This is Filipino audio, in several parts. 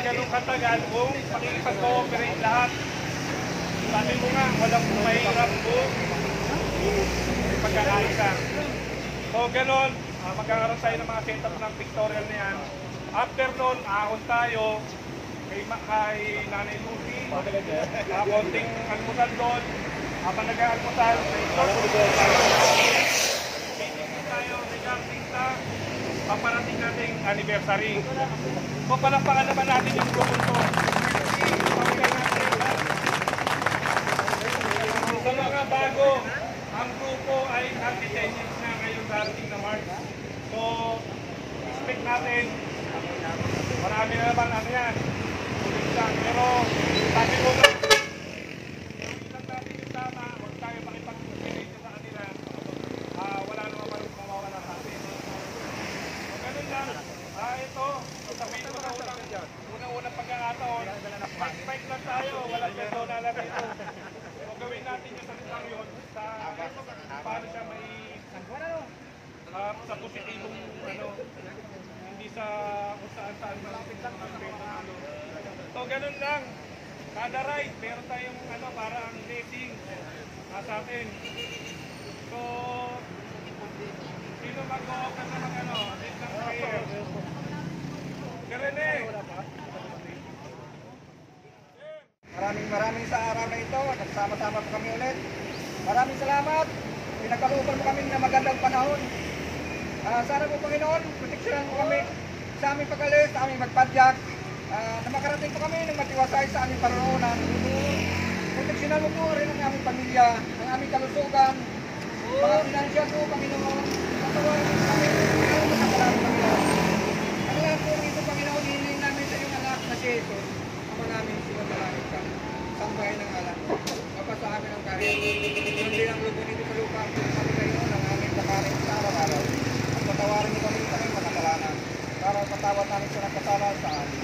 ganun katagal kung makikipag-cooperate lahat. Sabi mo nga, walang mahirap kung pagkakaisa. So ganun, magkakaroon tayo ng mga setup ng pictorial na yan. After nun, ahon tayo kay Nanay Lucy, konting almusal doon. Habang nag-aalmusal, meeting tayo regarding sa paparating nating anniversary. So palapakan naman natin yung grupo to. Sa mga bago, ang grupo ay anti-tensions na ngayon darating na March. So, expect natin, marami na naman ano yan. Pero, sabi mo na, lang natin yung tama, huwag tayo makipag-relate sa kanila, wala naman mawawala sa atin. So, ganun lang. Ito, sabihin ko na unang pagkakataon, spike lang tayo, walang persona lang ito. So, gawin natin yung salitang yun sa paano siya may sa positibong hindi sa kung saan malapit lang so ganun lang, kada ride meron tayong parang blessing sa atin. So sino mag-o-open na ng din ng prayer? Karene! Maraming sa araw na ito, nagsama-sama po kami ulit. Maraming salamat. Pinagkalooban mo kami na magandang panahon. Sana po Panginoon, proteksyonan mo kami sa aming pag-alis, sa aming magpadyak, na makarating po kami ng matiwasay sa aming paroonan. Proteksyonan mo po rin ang aming pamilya, ang aming kalusugan, mga financial po Panginoon. Patawarin mo kami, Panginoon, Panginoon. Ang lahat po ito Panginoon, hihiling namin sa iyong anak na si Jesus. Ama namin sinasalamin ka. Sambahin ng alam. Kapag sa amin ang kahit. Hindi ang lubo nito sa lupa. Kami kayo ng aming pakarin sa araw-araw. At patawarin niyo kami sa aming makasalanan. Para patawad namin sa nagkasala sa amin.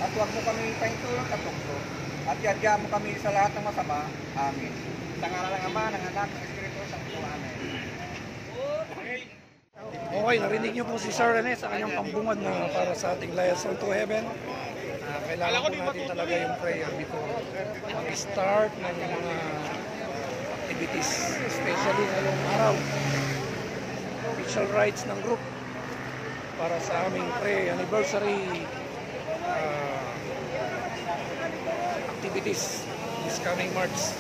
At huwag mo kami paintulot at tukso. At iadya mo kami sa lahat ng masama. Amin. Sa ngalan ng Ama, ng Anak, ng Espiritu Santo. Amen. Okay, narinig niyo po si Sir Rene sa kanyang pambungad na para sa ating Liaison to Heaven. Kailangan po natin talaga yung prayer before mag-start ng mga activities, especially ngayong araw. Official rites ng group para sa aming pre-anniversary activities this coming March.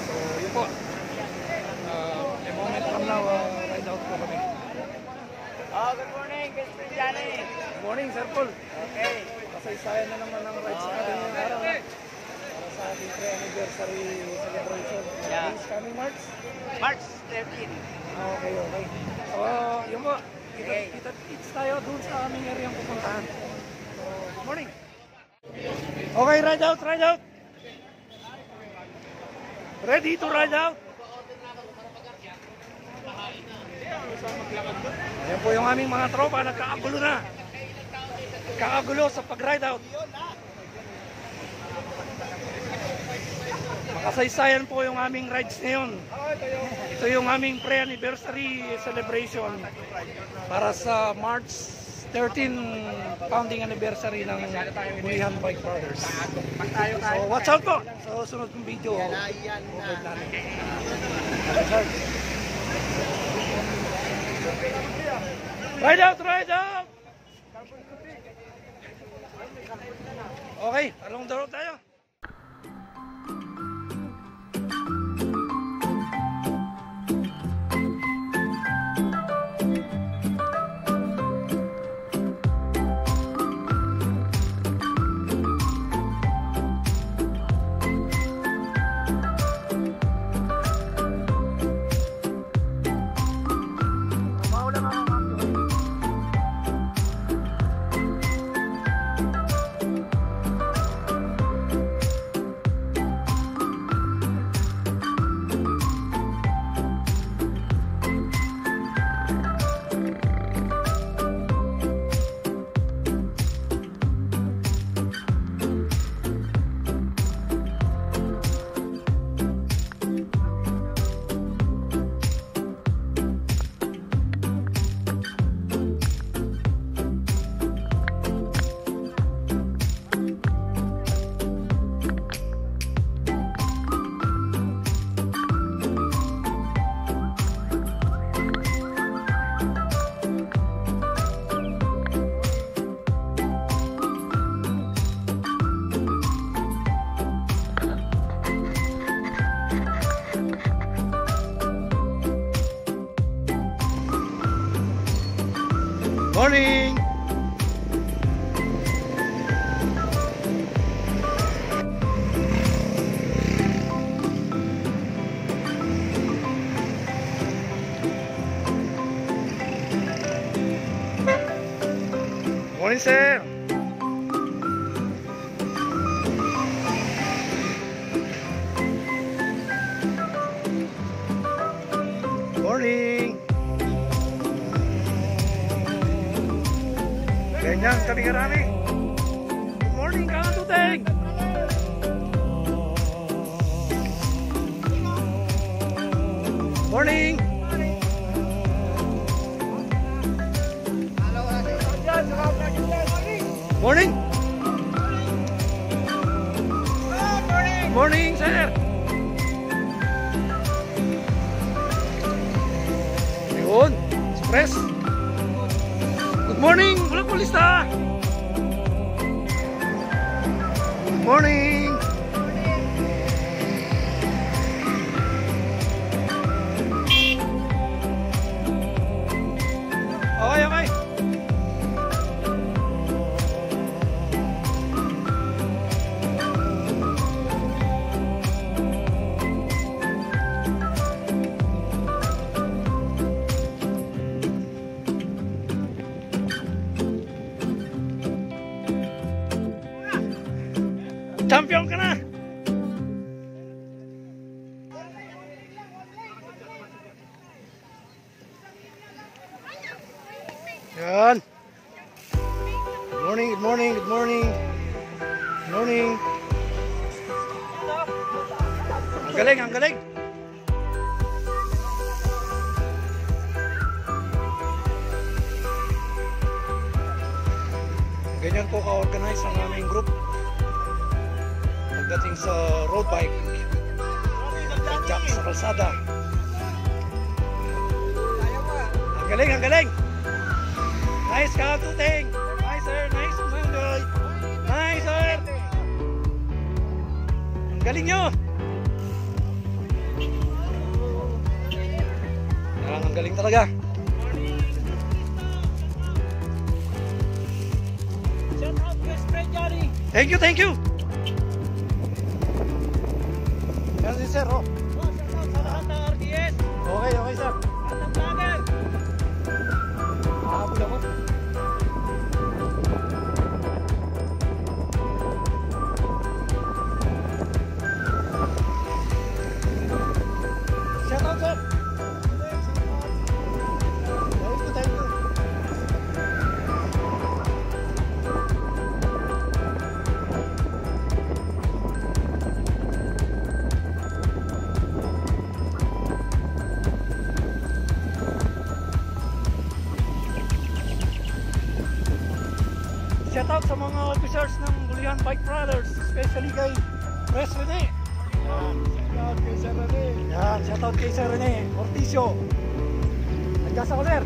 So, yun po. A moment from now, ride out po kami. Good morning, Best Friend Johnny. Good morning, Sir Paul. Okay. Kasaysayan na naman ang rides natin ngayong araw para sa ating pre-anniversary celebration. Yeah. This coming March? March 13. Okay. So, yun po. Kita-kits tayo dun sa aming area pupuntahan. So, good morning. Okay, ride out. Ready to ride out? Ayan po yung aming mga tropa, nagkakagulo na. Nagkakagulo sa pag-ride out. Makasaysayan po yung aming rides ngayon. Ito yung aming pre-anniversary celebration para sa March 13 founding anniversary ng Bulihan Bike Brothers. So watch out po sa susunod kong video. Ride out! Okay, along the road tayo. Morning, sir. Morning. Ganyan kami karami. Good morning, Kang Tuteng. Morning. Morning. Morning, sir. Yun, express. Good morning, Bulak Pulista. Good morning. Okay, okay. Champion ka na! Yan. Good morning, good morning, good morning. Good morning. Ang galing, ang galing. Ganyan po ka-organize ang aming group. Pagdating sa road bike, pag-jack sa kalsada. Ang galing, ang galing. Nice Kang Tuteng. Nice sir, nice Mandoy. Nice sir. Ang galing nyo. Ang galing talaga. Thank you, thank you. Yan si sir, oh. Okay, okay sir. Habol ako. Shout out sir. Thank you, thank you. Shout out sa mga officers ng Bulian Bike Brothers, especially kay Pres Rene. Yan, shout out kay Sir Rene. Yan, shout out kay Sir Rene Orticio. Nagkasa ko sir.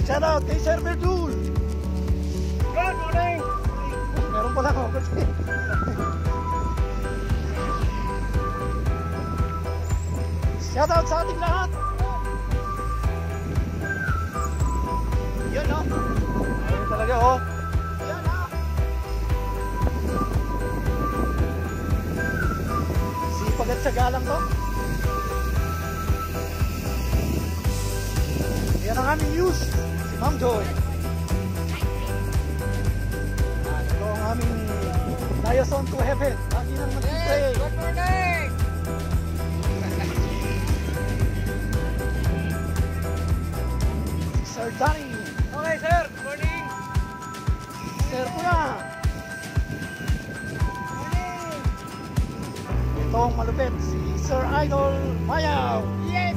Shout out kay Sir Verdul. Good morning. Meron pala ako kasi. Shout out sa ating lahat. Yan o. Ayun talaga o. Yan o. Sipag at syaga lang to. Yan ang aming news. Si Ma'am Joy. Ito ang aming Liaison to Heaven. Lagi nang mag-pray. Good morning. Sir Danny. Okay sir, good morning. Sir Puna. Ito ang malupit, si Sir Idol Mayaw. Yes.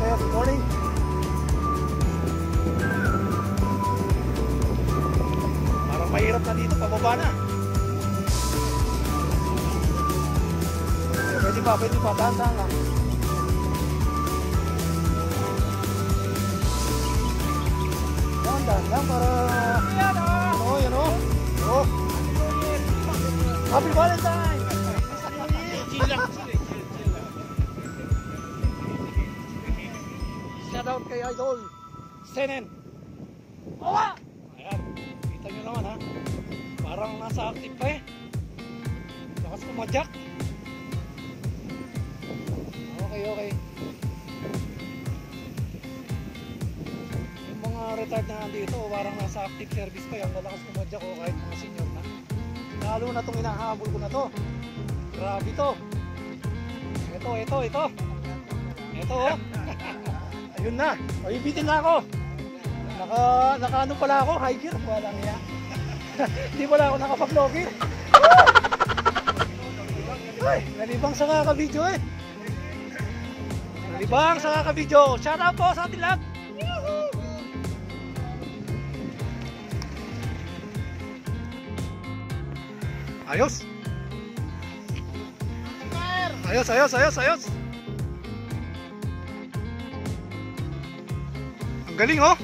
Sir, good morning. Parang mahirap na dito, pababa na. Pwede pa, dahan-dahan lang. Dahan-dahan lang para... Yan o. Happy Valentine! Idol Senen. Owa! Ayan, kita nyo naman ha. Parang nasa active pa eh. Lakas kumadyak. Okay. Yung mga retired na nandito, parang nasa active service pa yan. Lalakas kumadyak o kahit mga senior na. Lalo na itong inahabol ko na to. Grabe to. Ito oh. Ayun na. Mabibitin na ako. Naka ano pala ako, high gear. Walang niya. Hindi pala ako nakapag-vlogger. Ay, nalibang sa kakabidyo eh. Nalibang sa kakabidyo. Shout out po sa ating lahat. Ayos. Ayos. Ang galing oh.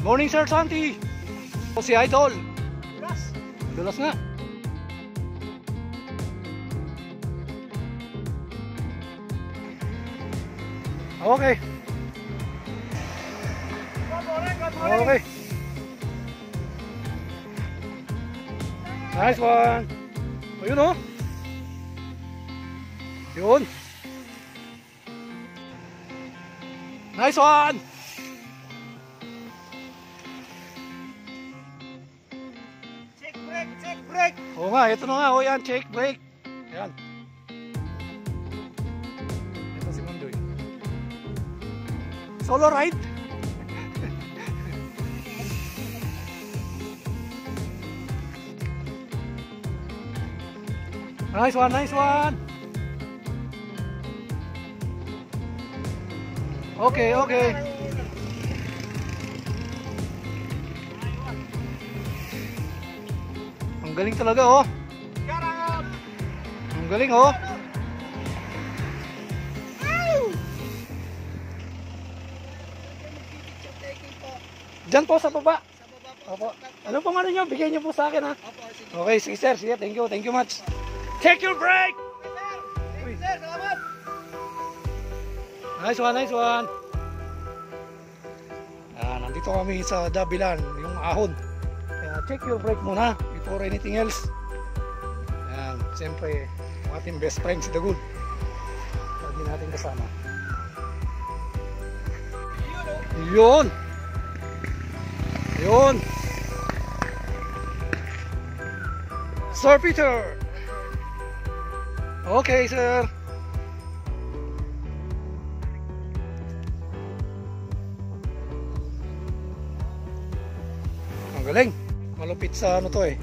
Morning Sir Santi. O si Idol. Dulas nga. Okay. Okay. Nice one. Ayun oh. Yun. Nice one. Check break. Oo nga, ito na nga. O yan, check break. Ayan. Ito si Mundoy. Solo ride. Nice one. Okay. Ang galing talaga oh. Ang galing oh. Diyan po sa baba. Opo. Ano pong ano nyo? Bigay nyo po sa akin ha. Okay, sige sir. Sige, thank you much. Take your break! Sir, salamat. Nice one. Nandito kami sa Dabilan, yung ahon. Kaya check your break muna before anything else. Ayan, siyempre, ating best friend si Dagul. Lagi natin kasama. Yun! Sir Peter! Okay, sir. Ang galing. Malupit sa ano to eh.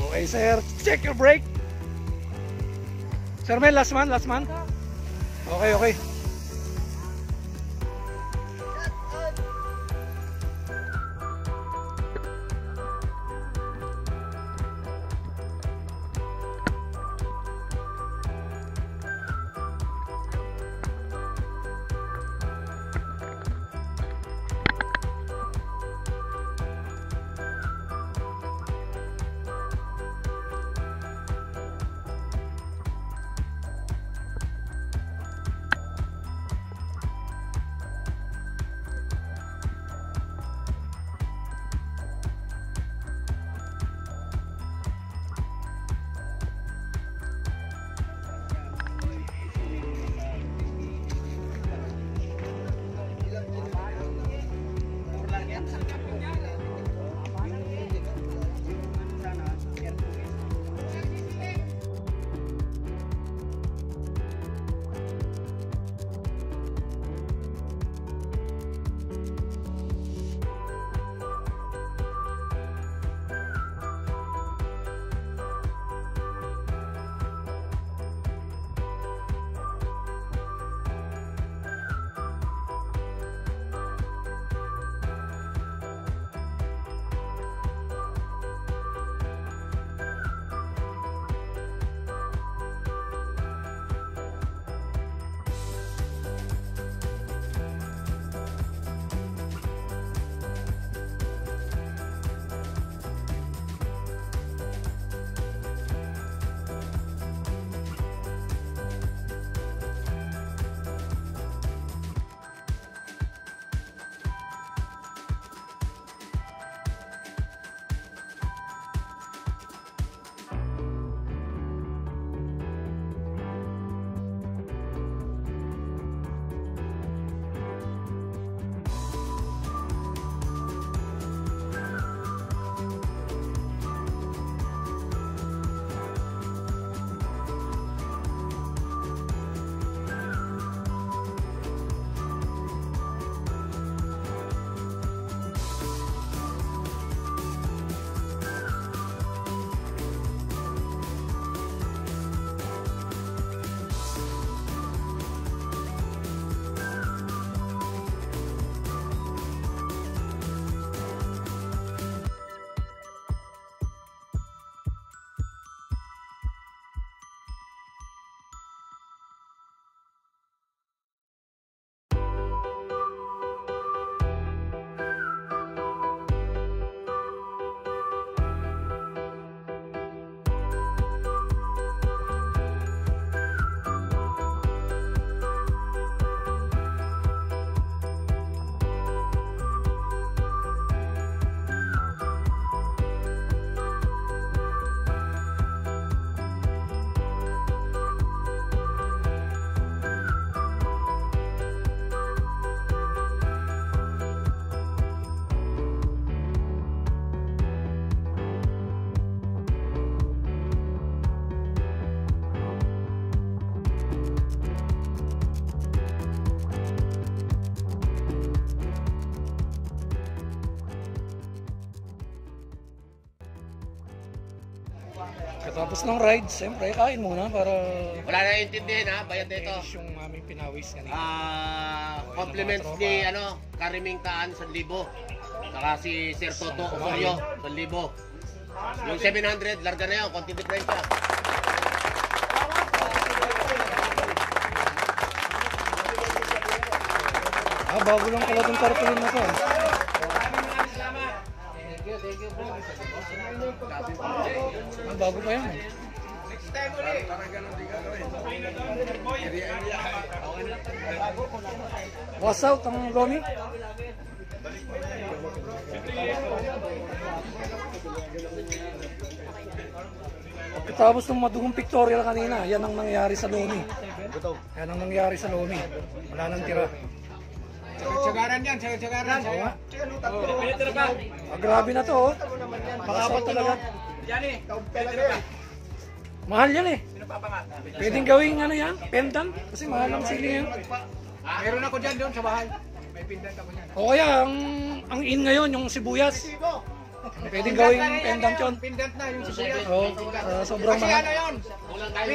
Okay, sir. Check your brake. Sir Mel, last man. Okay. Katapos ng ride, siyempre kain muna para Wala na intindihin ha, bayad dito. finish yung aming pinawis kanina. Compliments ni Kariming Taan, 1,000. Saka si Sir Toto Osorio, 1,000. Yung 700, larga na yun, konti diferensya. Bago lang pala itong tarpaulin na to. Thank you bro. Bago pa yan. What's out ang Lomi? Pagkatapos ng madugong pictorial kanina, yan ang nangyari sa Lomi. Yan ang nangyari sa Lomi. Wala nang tira. Tsagaran yan, tsagaran. Grabe na to, oh. Makapat talaga. Mahal yan eh. Pwedeng gawing ano yan, pendant. Kasi mahal ang siling yan. Meron ako dyan doon sa bahay. May pindan ako dyan. O kaya, ang in ngayon, yung sibuyas. Pwedeng gawing pendant yun. Pendant na yung sibuyas. Oo, sobrang Kasi mahal. ano yun?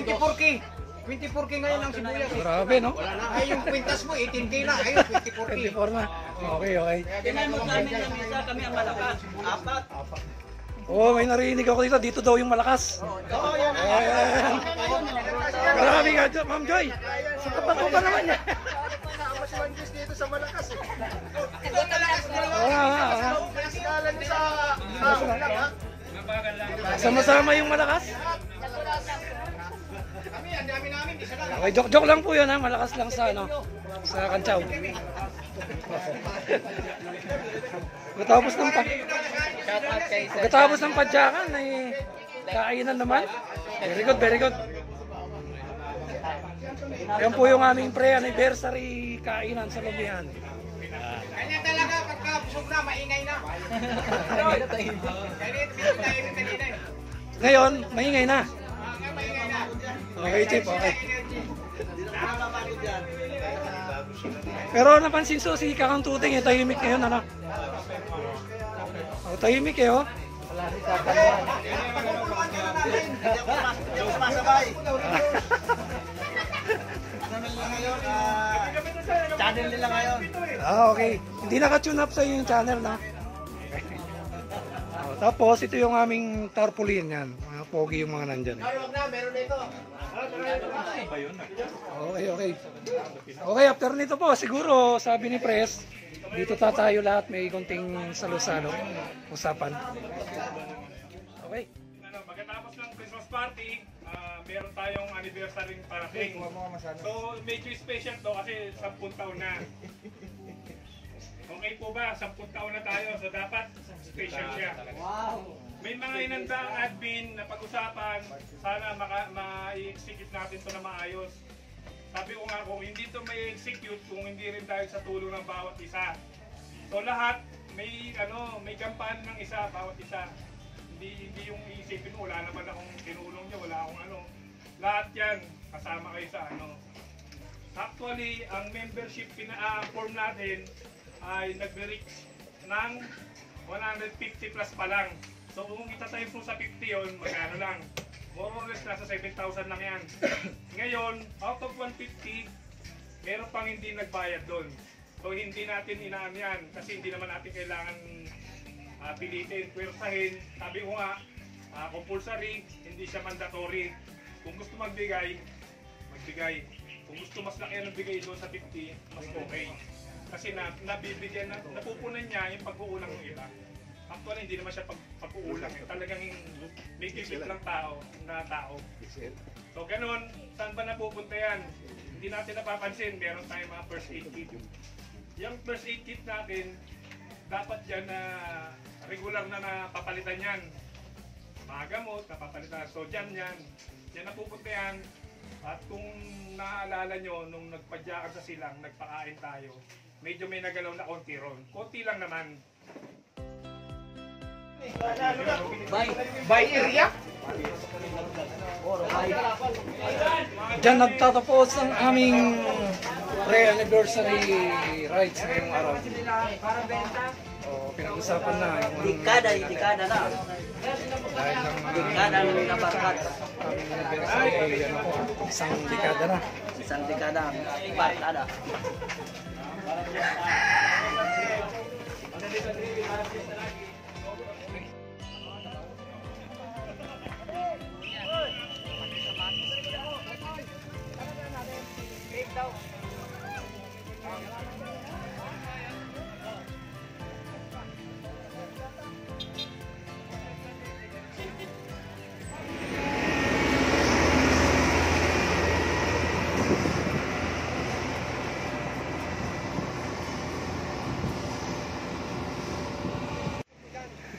24K. 24K ngayon ang sibuyas. Grabe, no? Ay, yung kwintas mo, 18K na. Ayun, 24K. 24 na. Okay, okay. Tinanong namin ng isa, kami ang malakas. Apat. Oo, may narinig ako dito. Dito daw yung malakas. Oo, yan. Ayan. Grabe nga, Ma'am Joy. Sa tapat ko pa naman yan. Mas langis dito sa malakas eh. Oo nga, oo nga. Pinasigalan sa hahon lang ha. Sama-sama yung malakas. Kami, ang dami namin, isa lang. Okay, joke lang po yun ha. Malakas lang sa ano, sa kantsaw. Pagkatapos ng padyakan ay kainan naman. Very good, very good. Yan po yung aming pre-anniversary kainan sa Lumihan. Kanya talaga, pagka busog na, maingay na. Kaya pinagtayin kanina eh. Ngayon, maingay na. Maingay na. Okay, Chip, okay. Pero napansin so si Kakang Tuting, tahimik ngayon, ano? Oh, tahimik eh, oh. Channel nila ngayon. Okay. Hindi naka-tune up sa yung channel, no? Oh, tapos, ito yung aming tarpaulin yan. Mga pogi yung mga nandyan. Huwag na, meron na ito. Okay, okay. Okay, after nito po, siguro, sabi ni Pres, dito tayo lahat, may konting salo-salo, usapan. Okay. Pagkatapos ng Christmas party, meron tayong anniversary parating. So, medyo special to kasi 10 taon na. Okay po ba? 10 taon na tayo, so dapat special siya. May mga inandaang admin na pag-usapan, sana ma-execute natin to na maayos. Sabi ko nga kung hindi to may execute, kung hindi rin dahil sa tulong ng bawat isa. So lahat, may gampanan ng isa, bawat isa. Hindi yung iisipin mo, wala naman akong tinulong niya, wala akong ano. Lahat yan, kasama kayo sa ano. Actually, ang membership form natin ay nag-reach ng 150 plus pa lang. So kung itatayin po sa 50 yun, magkano lang. More or less nasa 7,000 lang yan. Ngayon, out of 150, meron pang hindi nagbayad doon. So hindi natin inaan yan kasi hindi naman natin kailangan pilitin, pwersahin. Sabi ko nga, compulsory, hindi siya mandatory. Kung gusto magbigay, magbigay. Kung gusto mas laki ang bigay doon sa 50, mas okay. Kasi nabibigyan, napupunan niya yung pag-uulang ng iba. Actually, hindi naman siya pag-uulang. Talagang may isip lang tao. So, ganun. Saan ba napupunta yan? Hindi natin napapansin. Meron tayong mga first aid kit. Yung first aid kit natin, dapat yan na regular na napapalitan yan. Mga gamot, napapalitan. So, dyan yan. Yan napupunta yan. At kung naaalala nyo, nung nagpadyakan sa silang, nagpakain tayo, medyo may nagalaw na konti ron. Konti lang naman. By area? Diyan nagtatapos ang aming pre-anniversary rides ngayong araw. usapan na yung Dekada na. dahil lang Dekada na nabarkad. aming anniversary ay ano po, isang dekada na. Isang dekada, barkada.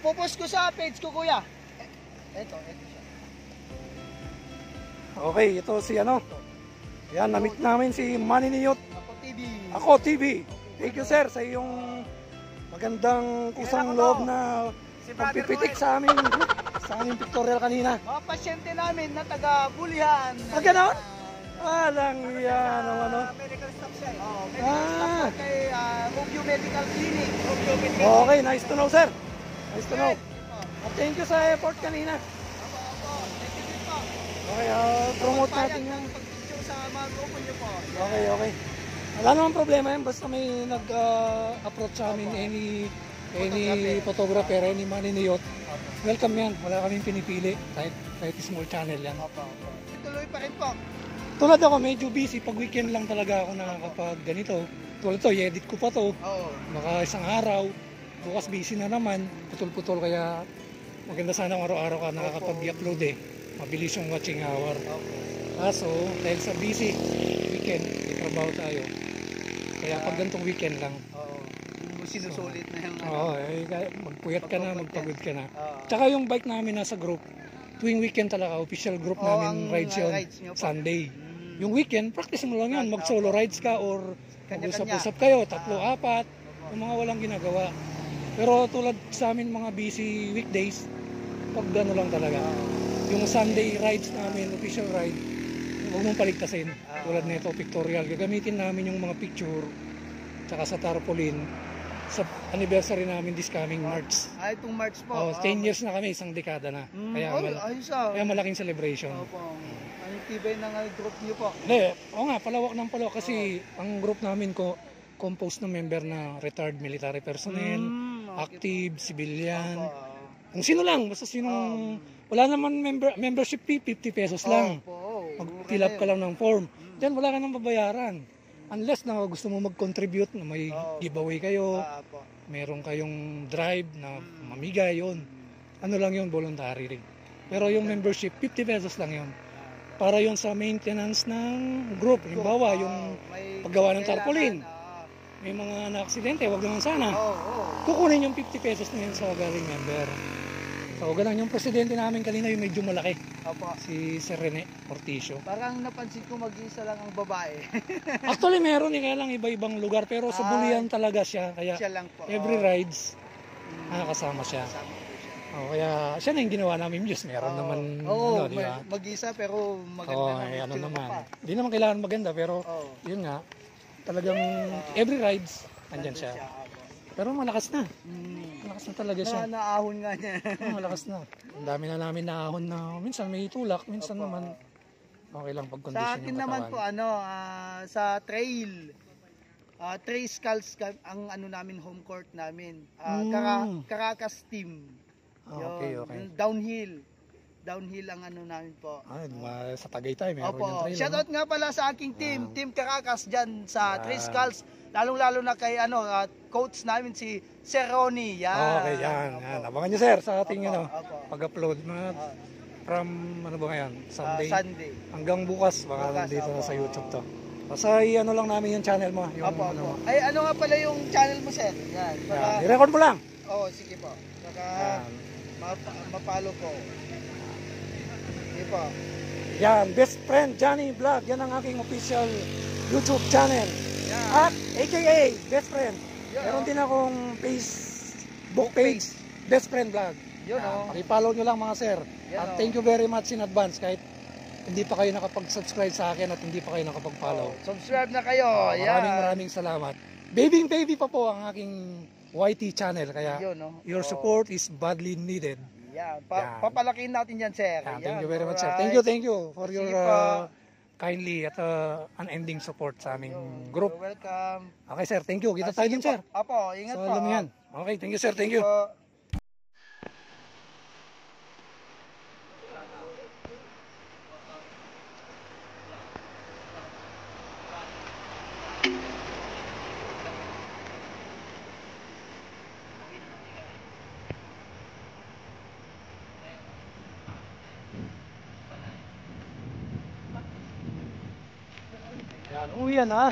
Ipopost ko sa page ko, kuya. Ito siya. Okay, ito si ano. Yan, na-meet namin si Manny Niyot. Ako TV. Ako, TV. Thank you, sir, sa iyong magandang kusang loob na pagpipitik sa aming group, sa aming pictorial kanina. Mga pasyente namin na taga-Bulihan. Ah, ganon? Walang yan, ano. Medical staff siya eh. Medical staff kay Rubio Medical Clinic. Okay, nice to know, sir. Nice to know. At thank you sa effort kanina. Okay, promote natin yan. Pag-picture sa mga grupo niyo po. Okay, okay. Wala namang problema yan. Basta may nag-approach sa amin, any photographer, any Maniniyot. Welcome yan. Wala kaming pinipili. Kahit small channel yan. Tuloy pa rin po. Tulad ako, medyo busy. Pag weekend lang talaga ako nakakapag ganito. Tulad to, i-edit ko pa to. Oo. Baka isang araw. Bukas busy na naman. Putol-putol kaya maganda sana araw-araw ka nakakapag-upload eh. Mabilis yung watching hour. Kaso, dahil sa busy weekend, may trabaho tayo. Kaya pag gantong weekend lang. Oo. Sinusulit na yung Oo, magpuyat ka na, magpagod ka na. Oo. Tsaka yung bike namin nasa group, tuwing weekend talaga, official group namin ang rides yun, rides nyo po. Sunday. Yung weekend, practice mo lang yun, mag-solo rides ka or Kanya-kanya. mag-usap-usap kayo, 3, 4, yung mga walang ginagawa. Pero tulad sa amin mga busy weekdays, pag gano lang talaga. Yung Sunday rides namin, official ride, huwag mong paligtasin. Tulad nito, pictorial. Gagamitin namin yung mga picture, tsaka sa tarpaulin, sa anniversary namin this coming March. Itong March po. 10 years na kami, isang dekada na. Kaya, Ayos ah. kaya malaking celebration. Opo. Anong tibay ng group niyo po? Hindi, oo nga, palawak ng palawak kasi ang group namin ko composed ng member na retired military personnel, active, civilian. Kung sino lang, basta sinong wala naman membership fee, 50 pesos lang. Mag-fill up ka lang ng form. Then wala ka nang babayaran. Unless na gusto mo mag-contribute na may giveaway kayo, meron kayong drive na mamigay yun. Ano lang yun, voluntary rin. Pero yung membership, 50 pesos lang yun. Para yun sa maintenance ng group. Halimbawa, yung paggawa ng tarpaulin. May mga na-aksidente, wag naman sana. Kukunin yung 50 pesos na yun sa galing member. So, ganun yung presidente namin kanina, yung medyo malaki. Si Sir Rene Orticio. Parang napansin ko mag-isa lang ang babae. Actually, meron kaya lang iba-ibang lugar. Pero sa Bulian talaga siya. Kaya Siya lang po. every rides, nakakasama siya. Kaya siya na yung ginawa namin views. Meron naman, di ba? Mag-isa pero maganda na. Ano naman. Hindi naman kailangan maganda, pero yun nga, talagang every rides, andyan siya. Pero malakas na. Malakas na talaga siya. Naahon nga niya. Malakas na. Ang dami na namin naahon na minsan may tulak, minsan naman okay lang pag condition yung Sa akin naman po, sa trail. Trail Skulls ang namin home court namin. Caracas team. Okay. Yung downhill ang namin po. Sa Tagaytay meron yung trail. Shoutout nga pala sa aking Team Caracas dyan sa Trail Skulls. Lalong-lalo na kay coach namin si Sir Ronnie. Okay, yan. Abangan nyo, sir, sa ating pag-upload. From ano ba ngayon? Sunday. Hanggang bukas, baka nandito na sa YouTube to. Basta lang namin yung channel mo. Ay, ano nga pala yung channel mo, sir? Yan. I-record mo lang. Oo, sige po. Baka mapalo ko. Sige po. Yan, Best Friend Johnny Vlog. Yan ang aking official YouTube channel. At aka Best Friend. Meron din akong Facebook page, Best Friend Vlog. I-follow nyo lang mga sir. At thank you very much in advance kahit hindi pa kayo nakapag-subscribe sa akin at hindi pa kayo nakapag-follow. Subscribe na kayo. Maraming salamat. Baby pa po ang aking YT channel. Kaya Yun, no? your Oo. support is badly needed. Yan. Yan. Papalakihin natin yan, sir. Yan, Yan, thank you very much, sir. alright. Thank you for your Sige po. kindly at unending support sa aming Yun, group. you're welcome. Okay, sir. Thank you. Kita Ah, tayo sige din, sir. po. Apo, ingat Sa po. Lumihan. Okay, thank you, sir. Thank you. Po. Yan, umuwi yan, ha?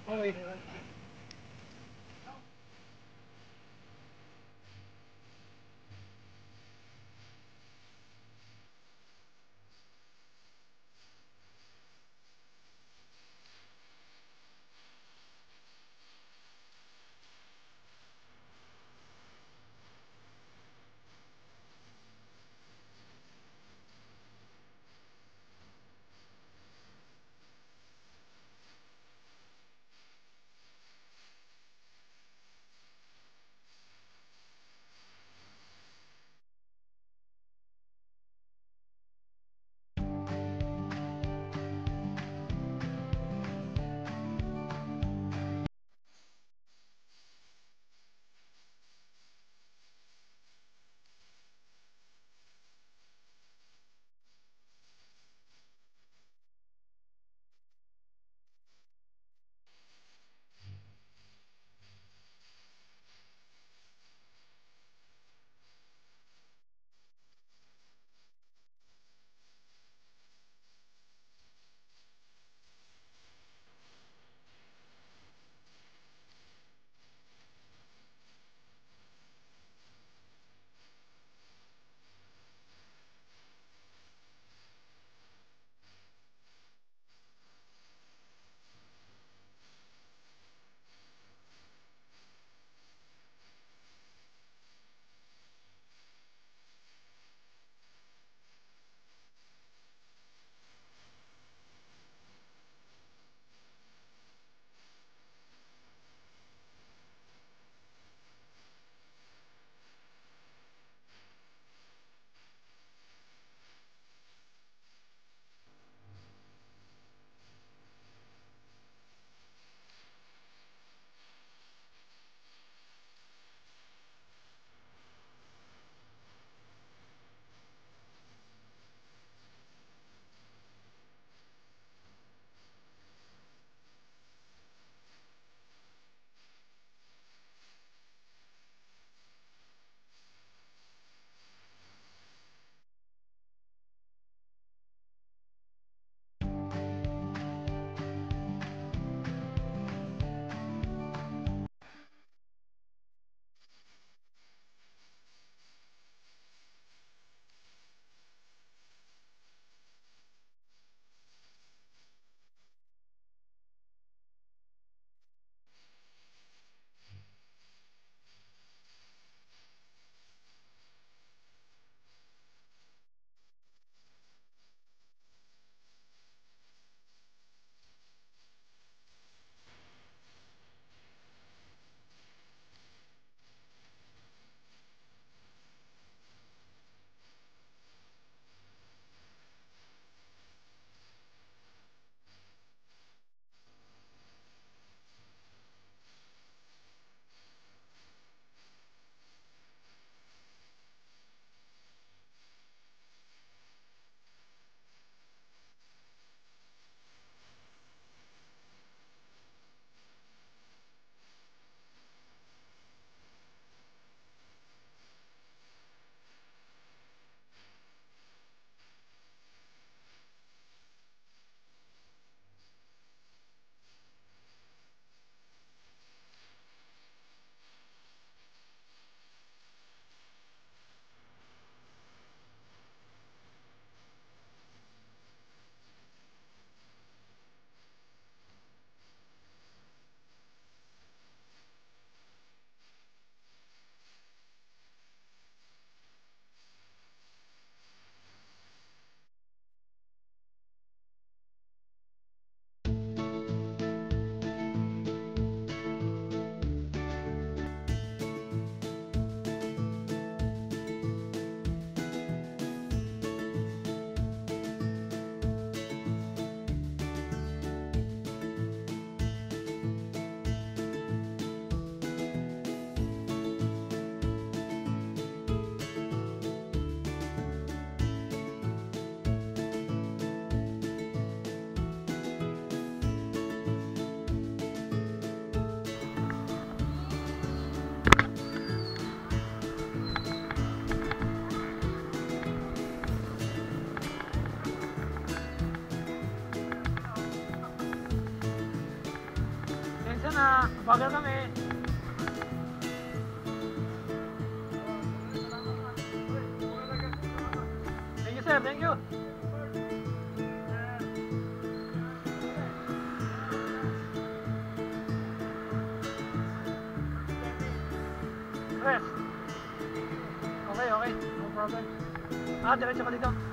Okay. na. Bagal kami. Thank you, sir. Thank you. Press. Okay, okay. No problem. Diretso ka dito.